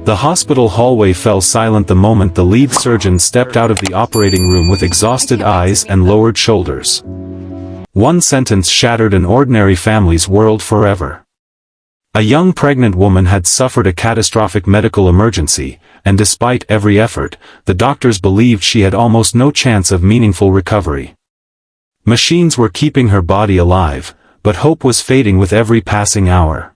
The hospital hallway fell silent the moment the lead surgeon stepped out of the operating room with exhausted eyes and lowered shoulders. One sentence shattered an ordinary family's world forever. A young pregnant woman had suffered a catastrophic medical emergency, and despite every effort, the doctors believed she had almost no chance of meaningful recovery. Machines were keeping her body alive, but hope was fading with every passing hour.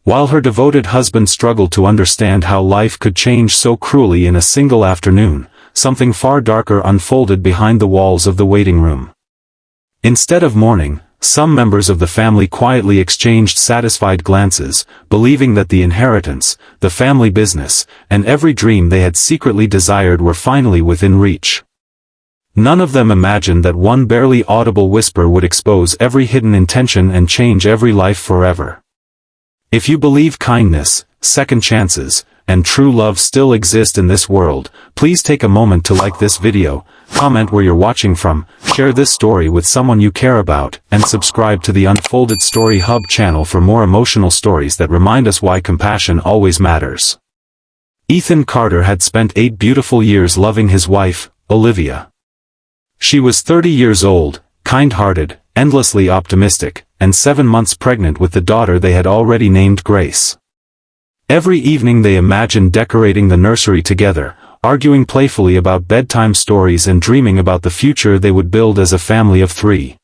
While her devoted husband struggled to understand how life could change so cruelly in a single afternoon, something far darker unfolded behind the walls of the waiting room. Instead of mourning, some members of the family quietly exchanged satisfied glances, believing that the inheritance, the family business, and every dream they had secretly desired were finally within reach. None of them imagined that one barely audible whisper would expose every hidden intention and change every life forever. If you believe kindness, second chances, and true love still exist in this world, please take a moment to like this video, comment where you're watching from, share this story with someone you care about, and subscribe to the Unfolded Story Hub channel for more emotional stories that remind us why compassion always matters. Ethan Carter had spent 8 beautiful years loving his wife, Olivia. She was 30 years old, kind-hearted, endlessly optimistic, and 7 months pregnant with the daughter they had already named Grace. Every evening they imagined decorating the nursery together, arguing playfully about bedtime stories and dreaming about the future they would build as a family of 3.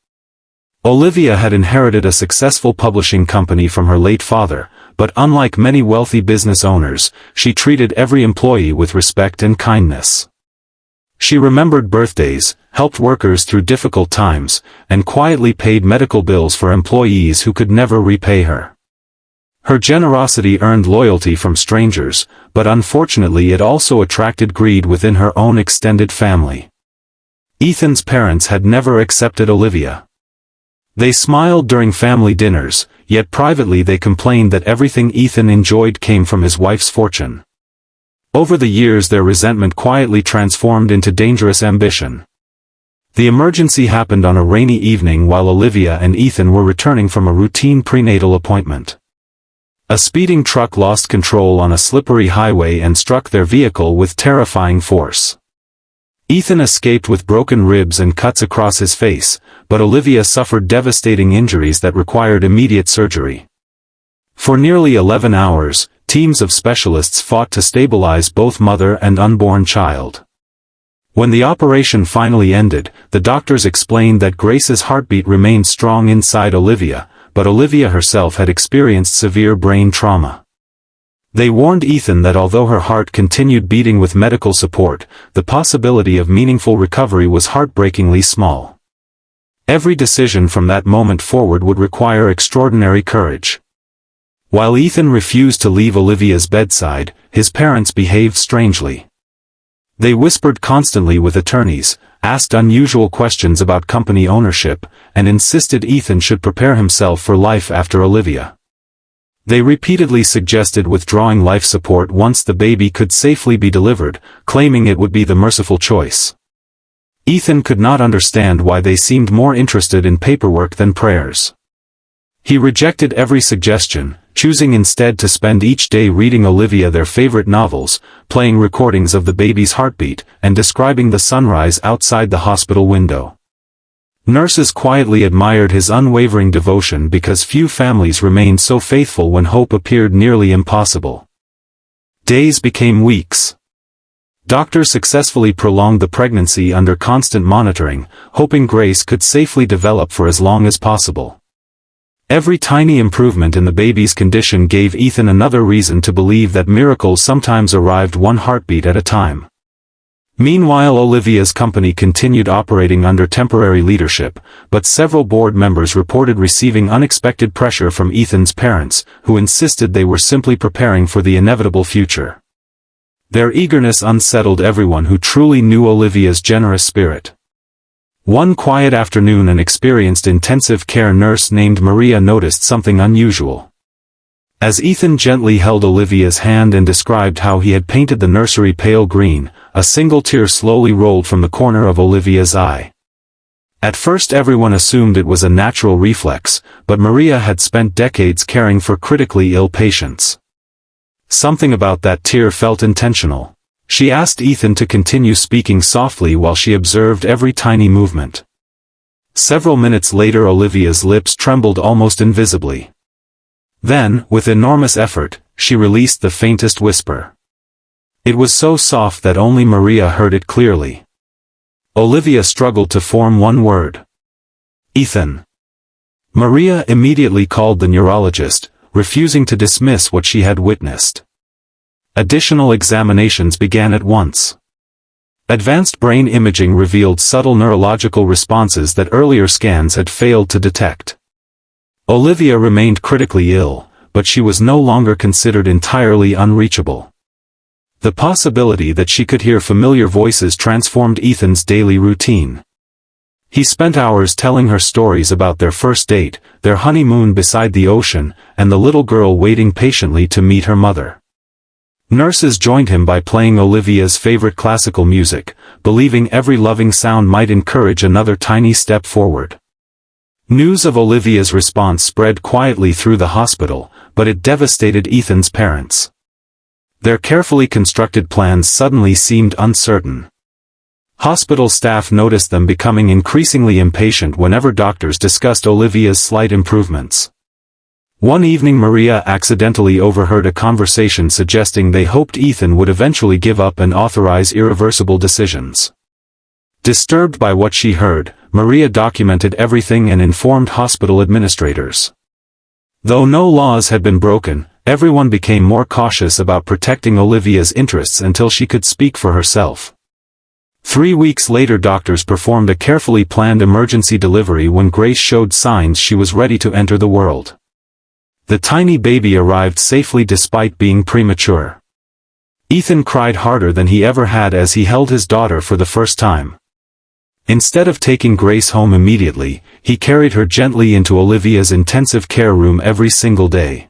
Olivia had inherited a successful publishing company from her late father, but unlike many wealthy business owners, she treated every employee with respect and kindness. She remembered birthdays, helped workers through difficult times, and quietly paid medical bills for employees who could never repay her. Her generosity earned loyalty from strangers, but unfortunately it also attracted greed within her own extended family. Ethan's parents had never accepted Olivia. They smiled during family dinners, yet privately they complained that everything Ethan enjoyed came from his wife's fortune. Over the years their resentment quietly transformed into dangerous ambition. The emergency happened on a rainy evening while Olivia and Ethan were returning from a routine prenatal appointment. A speeding truck lost control on a slippery highway and struck their vehicle with terrifying force. Ethan escaped with broken ribs and cuts across his face, but Olivia suffered devastating injuries that required immediate surgery. For nearly 11 hours, teams of specialists fought to stabilize both mother and unborn child. When the operation finally ended, the doctors explained that Grace's heartbeat remained strong inside Olivia, but Olivia herself had experienced severe brain trauma. They warned Ethan that although her heart continued beating with medical support, the possibility of meaningful recovery was heartbreakingly small. Every decision from that moment forward would require extraordinary courage. While Ethan refused to leave Olivia's bedside, his parents behaved strangely. They whispered constantly with attorneys, asked unusual questions about company ownership, and insisted Ethan should prepare himself for life after Olivia. They repeatedly suggested withdrawing life support once the baby could safely be delivered, claiming it would be the merciful choice. Ethan could not understand why they seemed more interested in paperwork than prayers. He rejected every suggestion, choosing instead to spend each day reading Olivia their favorite novels, playing recordings of the baby's heartbeat, and describing the sunrise outside the hospital window. Nurses quietly admired his unwavering devotion because few families remained so faithful when hope appeared nearly impossible. Days became weeks. Doctors successfully prolonged the pregnancy under constant monitoring, hoping Grace could safely develop for as long as possible. Every tiny improvement in the baby's condition gave Ethan another reason to believe that miracles sometimes arrived one heartbeat at a time. Meanwhile, Olivia's company continued operating under temporary leadership, but several board members reported receiving unexpected pressure from Ethan's parents, who insisted they were simply preparing for the inevitable future. Their eagerness unsettled everyone who truly knew Olivia's generous spirit. One quiet afternoon, an experienced intensive care nurse named Maria noticed something unusual. As Ethan gently held Olivia's hand and described how he had painted the nursery pale green, a single tear slowly rolled from the corner of Olivia's eye. At first everyone assumed it was a natural reflex, but Maria had spent decades caring for critically ill patients. Something about that tear felt intentional. She asked Ethan to continue speaking softly while she observed every tiny movement. Several minutes later, Olivia's lips trembled almost invisibly. Then, with enormous effort, she released the faintest whisper. It was so soft that only Maria heard it clearly. Olivia struggled to form one word. Ethan. Maria immediately called the neurologist, refusing to dismiss what she had witnessed. Additional examinations began at once. Advanced brain imaging revealed subtle neurological responses that earlier scans had failed to detect. Olivia remained critically ill, but she was no longer considered entirely unreachable. The possibility that she could hear familiar voices transformed Ethan's daily routine. He spent hours telling her stories about their first date, their honeymoon beside the ocean, and the little girl waiting patiently to meet her mother. Nurses joined him by playing Olivia's favorite classical music, believing every loving sound might encourage another tiny step forward. News of Olivia's response spread quietly through the hospital, but it devastated Ethan's parents. Their carefully constructed plans suddenly seemed uncertain. Hospital staff noticed them becoming increasingly impatient whenever doctors discussed Olivia's slight improvements. One evening, Maria accidentally overheard a conversation suggesting they hoped Ethan would eventually give up and authorize irreversible decisions. Disturbed by what she heard, Maria documented everything and informed hospital administrators. Though no laws had been broken, everyone became more cautious about protecting Olivia's interests until she could speak for herself. 3 weeks later, doctors performed a carefully planned emergency delivery when Grace showed signs she was ready to enter the world. The tiny baby arrived safely despite being premature. Ethan cried harder than he ever had as he held his daughter for the first time. Instead of taking Grace home immediately, he carried her gently into Olivia's intensive care room every single day.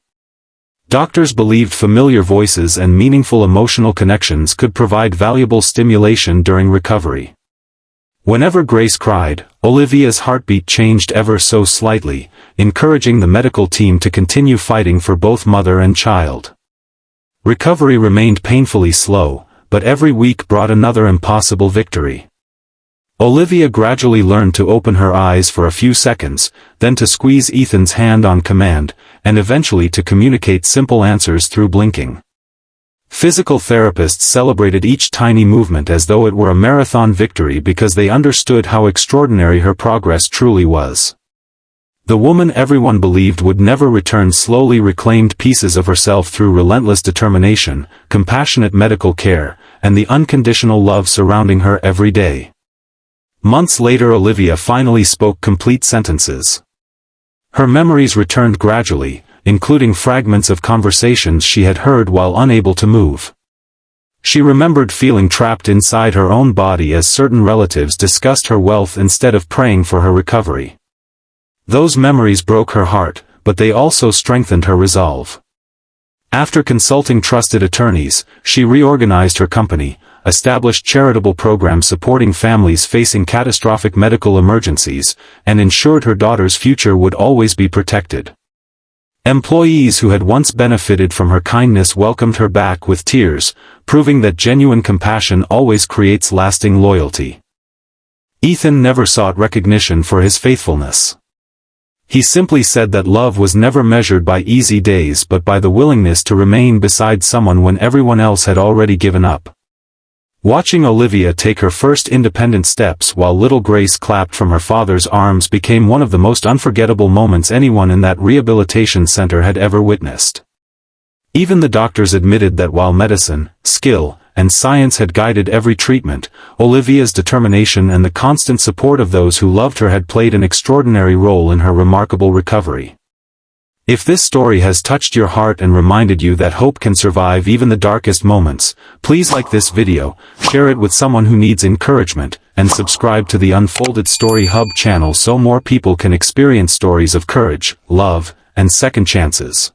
Doctors believed familiar voices and meaningful emotional connections could provide valuable stimulation during recovery. Whenever Grace cried, Olivia's heartbeat changed ever so slightly, encouraging the medical team to continue fighting for both mother and child. Recovery remained painfully slow, but every week brought another impossible victory. Olivia gradually learned to open her eyes for a few seconds, then to squeeze Ethan's hand on command, and eventually to communicate simple answers through blinking. Physical therapists celebrated each tiny movement as though it were a marathon victory because they understood how extraordinary her progress truly was. The woman everyone believed would never return slowly reclaimed pieces of herself through relentless determination, compassionate medical care, and the unconditional love surrounding her every day. Months later, Olivia finally spoke complete sentences. Her memories returned gradually, including fragments of conversations she had heard while unable to move. She remembered feeling trapped inside her own body as certain relatives discussed her wealth instead of praying for her recovery. Those memories broke her heart, but they also strengthened her resolve. After consulting trusted attorneys, she reorganized her company, established charitable programs supporting families facing catastrophic medical emergencies, and ensured her daughter's future would always be protected. Employees who had once benefited from her kindness welcomed her back with tears, proving that genuine compassion always creates lasting loyalty. Ethan never sought recognition for his faithfulness. He simply said that love was never measured by easy days but by the willingness to remain beside someone when everyone else had already given up. Watching Olivia take her first independent steps while little Grace clapped from her father's arms became one of the most unforgettable moments anyone in that rehabilitation center had ever witnessed. Even the doctors admitted that while medicine, skill, and science had guided every treatment, Olivia's determination and the constant support of those who loved her had played an extraordinary role in her remarkable recovery. If this story has touched your heart and reminded you that hope can survive even the darkest moments, please like this video, share it with someone who needs encouragement, and subscribe to the Unfolded Story Hub channel so more people can experience stories of courage, love, and second chances.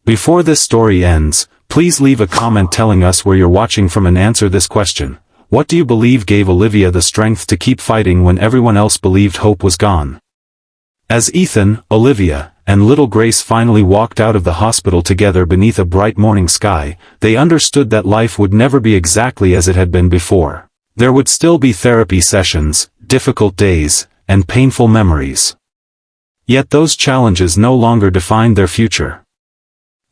Before this story ends, please leave a comment telling us where you're watching from and answer this question. What do you believe gave Olivia the strength to keep fighting when everyone else believed hope was gone? As Ethan, Olivia, and little Grace finally walked out of the hospital together beneath a bright morning sky, they understood that life would never be exactly as it had been before. There would still be therapy sessions, difficult days, and painful memories. Yet those challenges no longer defined their future.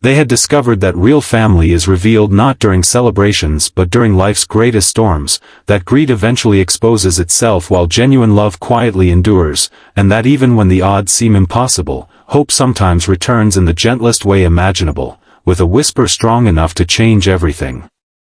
They had discovered that real family is revealed not during celebrations but during life's greatest storms, that greed eventually exposes itself while genuine love quietly endures, and that even when the odds seem impossible, hope sometimes returns in the gentlest way imaginable, with a whisper strong enough to change everything.